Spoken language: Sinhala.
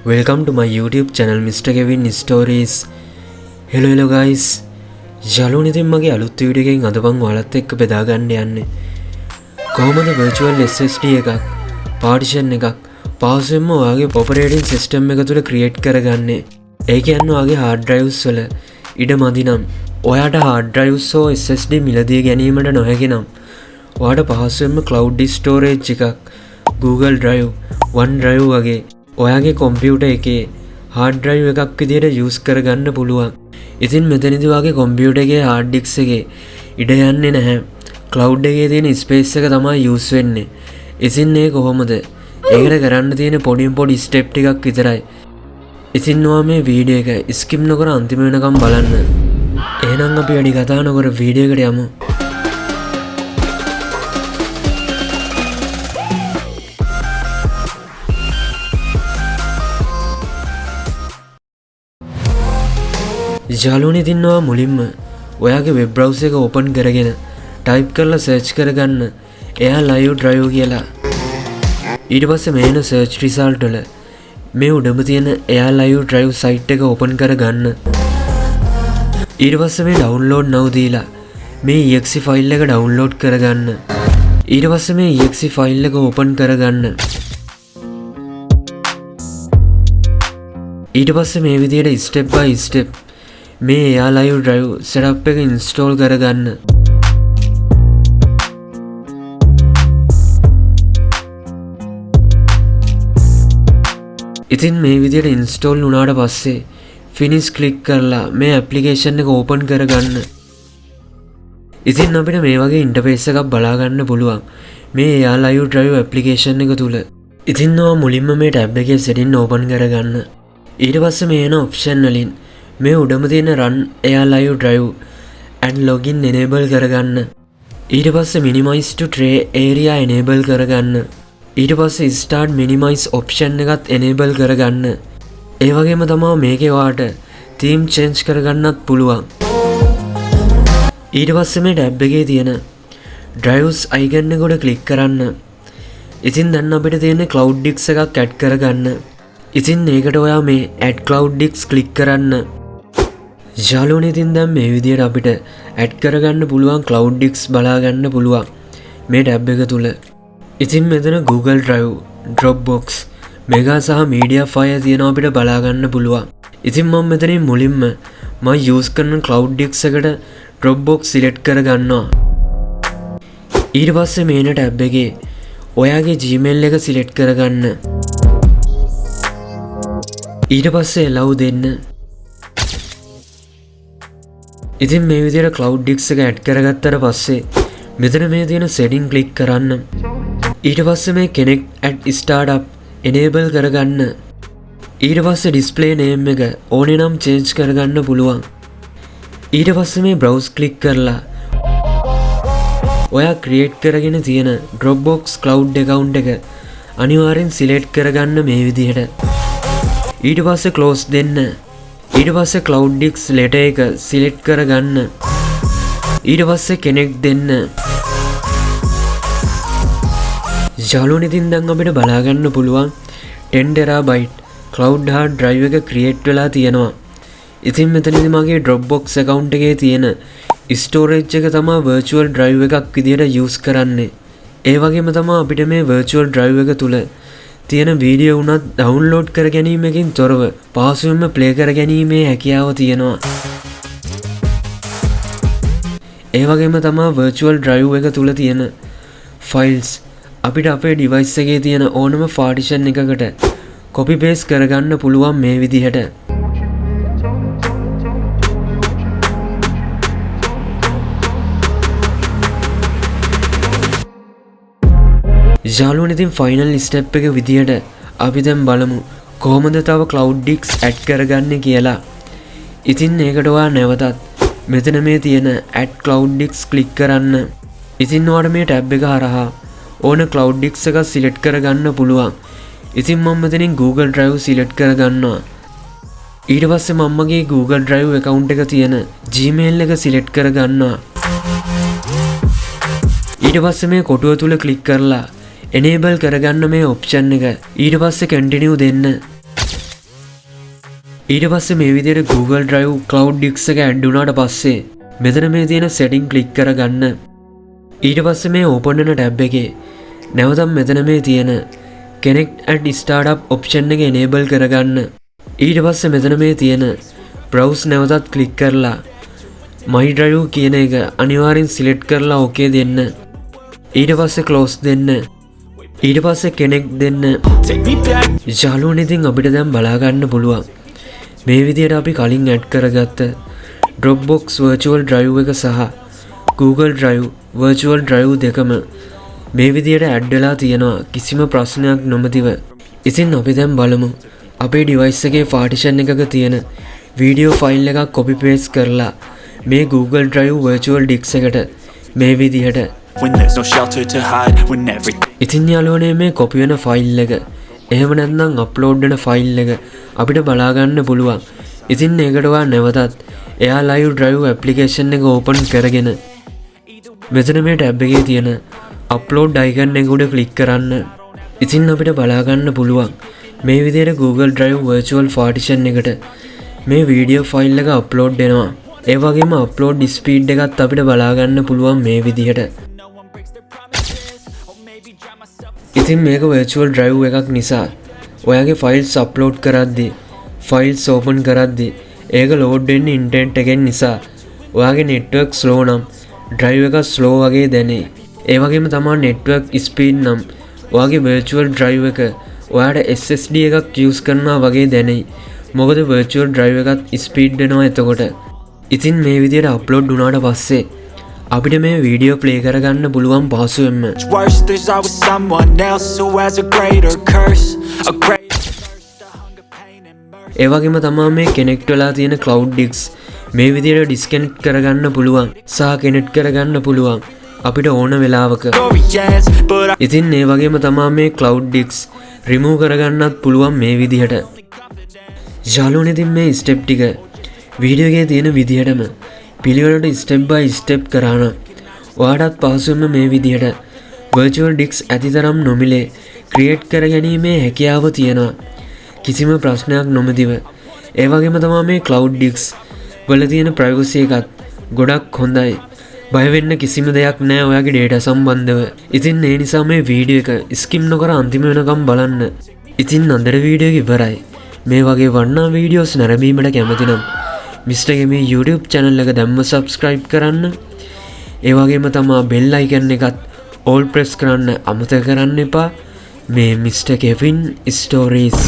Welcome to my YouTube channel Mr. Kevin Stories. Hello guys. යාළුවනේ ඉතින් මගේ අලුත් වීඩියෝ එකකින් අද මම ඔයාලත් එක්ක බෙදා ගන්න යන්නේ. කොහොමද virtual SSD එකක්, partition එකක් පහසුවෙන්ම ඔයාගේ operating system එක තුල create කරගන්නේ. ඒ කියන්නේ ඔයාගේ hard drives වල ඉඩ මදි නම් ඔයාට hard drives හෝ SSD මිලදී ගැනීමට නොහැකි නම් ඔයාට පහසුවෙන්ම cloud storage එකක්, Google Drive, OneDrive වගේ ඔයාගේ කොම්පියුටර් එකේ hard drive එකක් විදිහට use කරගන්න පුළුවන්. ඉතින් මෙතනදී ඔයාගේ කොම්පියුටර් එකේ hard disk එකේ ඉඩ යන්නේ නැහැ. cloud එකේ තියෙන space එක තමයි use වෙන්නේ. ඉතින් මේ කොහොමද? ඒකට කරන්න තියෙන පොඩි step ටිකක් විතරයි. ඉතින් ඔයා මේ වීඩියෝ එක skip නොකර අන්තිම වෙනකම් බලන්න. එහෙනම් අපි වැඩි කතා නොකර වීඩියෝ එකට යමු. යාළුවනේ ඉතින් ඔයා මුලින්ම ඔයාගේ වෙබ් බ්‍රවුසර් එක ඕපන් කරගෙන ටයිප් කරලා සර්ච් කරගන්න එයා live drive කියලා. ඊට පස්සේ මේන සර්ච් රිසල්ට් වල මේ උඩම තියෙන එයා live drive site එක ඕපන් කරගන්න. ඊට පස්සේ මේ download now දීලා මේ exe file එක download කරගන්න. ඊට පස්සේ මේ exe file එක ඕපන් කරගන්න. ඊට පස්සේ මේ විදිහට step by step මේ එයා live drive setup එක install කරගන්න. ඉතින් මේ විදිහට install වුණාට පස්සේ finish click කරලා මේ application එක open කරගන්න. ඉතින් අපිට මේ වගේ interface එකක් බලා ගන්න පුළුවන් මේ එයා live drive application එක තුල. ඉතින් ඔයා මුලින්ම මේ tab එකේ setting open කරගන්න. ඊට පස්සේ මේ එන option වලින් මේ උඩම තියෙන run එයා live drive and login enable කරගන්න. ඊට පස්සේ minimize to tray area enable කරගන්න. ඊට පස්සේ start minimize option එකත් enable කරගන්න. ඒ වගේම තමයි මේකේ ඔයාට theme change කරගන්නත් පුළුවන්. ඊට පස්සේ මේ tab එකේ තියෙන drives icon එක උඩ click කරන්න. ඉතින් දැන් අපිට තියෙන cloud disk එකක් add කරගන්න. ඉතින් ඒකට ඔයා මේ add cloud disk click කරන්න. යාළුවනේ ඉතින් දැන් මේ විදිහට අපිට add කරගන්න පුළුවන් cloud disk බලා ගන්න පුළුවන් මේ tab එක තුල. ඉතින් මෙතන Google Drive, Dropbox, Mega සහ Mediafire තියෙනවා අපිට බලා ගන්න පුළුවන්. ඉතින් මම මෙතනින් මුලින්ම මම use කරන cloud disk එකට Dropbox select කරගන්නවා. ඊට පස්සේ මේන tab එකේ ඔයාගේ Gmail එක select කරගන්න. ඊට පස්සේ allow දෙන්න. ඉතින් මේ විදිහට cloud disk එක add කරගත්තට පස්සේ මෙතන මේ තියෙන setting click කරන්න. ඊට පස්සේ මේ connect at startup enable කරගන්න. ඊට පස්සේ display name එක ඕනේ නම් change කරගන්න පුළුවන්. ඊට පස්සේ මේ browse click කරලා ඔයා create කරගෙන තියෙන Dropbox cloud account එක අනිවාර්යෙන් select කරගන්න මේ විදිහට. ඊට පස්සේ close දෙන්න. ඊට පස්සේ cloud disk letter එක select කරගන්න. ඊට පස්සේ connect දෙන්න. යාළුවනේ ඉතින් දැන් අපිට බලා ගන්න පුළුවන් 10 TB cloud hard drive එක create වෙලා තියෙනවා. ඉතින් මෙතනදී මගේ Dropbox account එකේ තියෙන storage එක තමයි virtual drive එකක් විදියට use කරන්නේ. ඒ වගේම තමයි අපිට මේ virtual drive එක තුල තියෙන වීඩියෝ උනත් ඩවුන්ලෝඩ් කර ගැනීමකින් තොරව පහසුවෙන්ම ප්ලේ කර ගැනීමේ හැකියාව තියෙනවා. ඒ වගේම තමයි virtual drive එක තුල තියෙන files අපිට අපේ device එකේ තියෙන ඕනම partition එකකට copy paste කරගන්න පුළුවන් මේ විදිහට. යාළුවනේ ඉතින් final step එක විදියට අපි දැන් බලමු කොහොමද තව cloud disk add කරගන්නේ කියලා. ඉතින් ඒකට ඔයා නැවතත් මෙතන මේ තියෙන add cloud disk click කරන්න. ඉතින් ඔයාට මේ tab එක හරහා ඕන cloud disk එකක් select කරගන්න පුළුවන්. ඉතින් මම මෙතනින් Google Drive select කරගන්නවා. ඊට පස්සේ මමගේ Google Drive account එක තියෙන Gmail එක select කරගන්නවා. ඊට පස්සේ මේ කොටුව තුල click කරලා enable කරගන්න මේ option එක. ඊට පස්සේ continue දෙන්න. ඊට පස්සේ මේ විදිහට Google Drive Cloud Disk එක ඇඩ් වුණාට පස්සේ මෙතන මේ තියෙන setting click කරගන්න. ඊට පස්සේ මේ open වෙන tab එකේ නැවතත් මෙතන මේ තියෙන connect and startup option එක enable කරගන්න. ඊට පස්සේ මෙතන මේ තියෙන browse නැවතත් click කරලා my drive කියන එක අනිවාර්යෙන් select කරලා okay දෙන්න. ඊට පස්සේ close දෙන්න. ඊට පස්සේ connect දෙන්න. යාළුවනේ ඉතින් අපිට දැන් බලා ගන්න පුළුවන්. මේ විදිහට අපි කලින් ඇඩ් කරගත්ත Dropbox virtual drive එක සහ Google Drive virtual drive දෙකම මේ විදිහට ඇඩ් වෙලා තියෙනවා කිසිම ප්‍රශ්නයක් නොමැතිව. ඉතින් අපි දැන් බලමු අපේ device එකේ partition එකක තියෙන video file එකක් copy paste කරලා මේ Google Drive virtual disk එකට මේ විදිහට ඉතින් යාළුවනේ මේ copy වෙන file එක එහෙම නැත්නම් අප්ලෝඩ් වෙන ෆයිල් එක අපිට බලා ගන්න පුළුවන්. ඉතින් ඒකට ඔයා නැවතත් එයා live drive application එක open කරගෙන මෙතන මේ tab එකේ තියෙන upload icon එක උඩ click කරන්න. ඉතින් අපිට බලා ගන්න පුළුවන් මේ විදිහට Google Drive virtual partition එකට මේ video file එක upload වෙනවා. ඒ වගේම upload speed එකත් අපිට බලා ගන්න පුළුවන් මේ විදිහට. ඉතින් මේක virtual drive එකක් නිසා ඔයාගේ files upload කරද්දී files open කරද්දී ඒක load වෙන්න internet එකෙන් නිසා ඔයාගේ network slow නම් drive එක slow වගේ දැනේ. ඒ වගේම තමයි network speed නම් ඔයාගේ virtual drive එක ඔයාට SSD එකක් use කරනවා වගේ දැනේ. මොකද virtual drive එකත් speed වෙනවා එතකොට. ඉතින් මේ විදිහට upload වුණාට පස්සේ අපිට මේ වීඩියෝ ප්ලේ කරගන්න පුළුවන් පහසුවෙන්ම. ඒ වගේම තමයි මේ connect වෙලා තියෙන cloud disk මේ විදිහට disconnect කරගන්න පුළුවන් සහ connect කරගන්න පුළුවන් අපිට ඕන වෙලාවක. ඉතින් ඒ වගේම තමයි මේ cloud disk remove කරගන්නත් පුළුවන් මේ විදිහට. යාළුවනේ ඉතින් මේ step ටික වීඩියෝ එකේ තියෙන විදිහටම පිළිවෙලට step by step කරා නම් ඔයාටත් පහසුවෙන්ම මේ විදිහට virtual disk ඇතිතරම් නොමිලේ create කර ගැනීමේ හැකියාව තියෙනවා කිසිම ප්‍රශ්නයක් නොමැතිව. ඒ වගේම තමයි මේ cloud disk වල තියෙන privacy එකත් ගොඩක් හොඳයි. බය වෙන්න කිසිම දෙයක් නැහැ ඔයාගේ data සම්බන්ධව. ඉතින් ඒ නිසා මේ වීඩියෝ එක skip නොකර අන්තිම වෙනකම් බලන්න. ඉතින් අදට වීඩියෝ එක ඉවරයි. මේ වගේ වටිනා වීඩියෝස් නැරඹීමට කැමති නම් Mr. Kevin YouTube channel එක දැම්ම subscribe කරන්න. ඒ වගේම තමයි bell icon එකත් all press කරන්න අමතක කරන්න එපා. මේ Mr. Kevin Stories